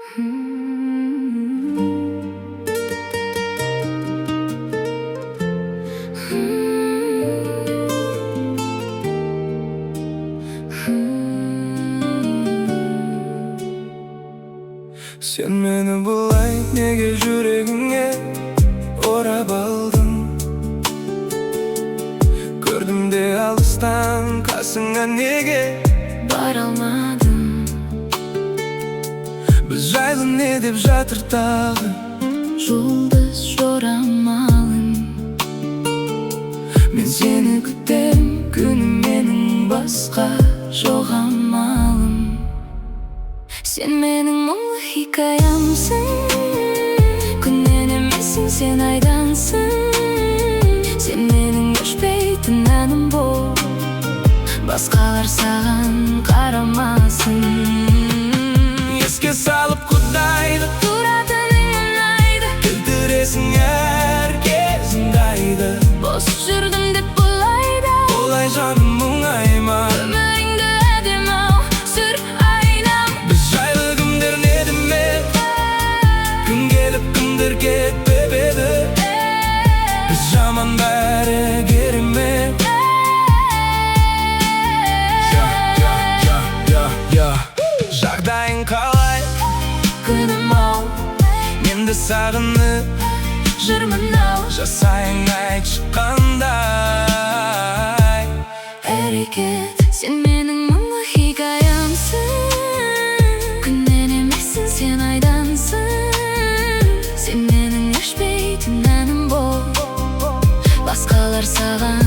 Sen meni bulay nege yüreğine orab aldın. Gördüm de alıstan kasınga nege baralmadım. Biz jaylı ne dep жатыр tagы Жұлдыз жорамалын. Men seni күтем күнүм менің басқа жоқ амалым. Sen менің мұңлы хикаямсың, күннен емессің, сен айдансың. Sen менің өшпейтін әнім бол, басқалар саған қарамасын. Еске салып құдайды Тұратының ұнайды, келтіресің әр кезіңді айды. бос жүрдім деп бұлайда, Олай жаным мұңайма, өміріңді әдемі-ау сүр айнам. біз жайлы күндер не демек, күн келіп күндер кетпеп еді. Біз жаман бәрі керемет. Жағдайың қалай Күнім-ау, менді сағынып жырмын-ау, жасайын айтшы қандай әрекет. Sen менің мұңлы хикаямсың, күннен емессің, сен айдансың. Sen менің өшпейтін әнім бол, басқалар саған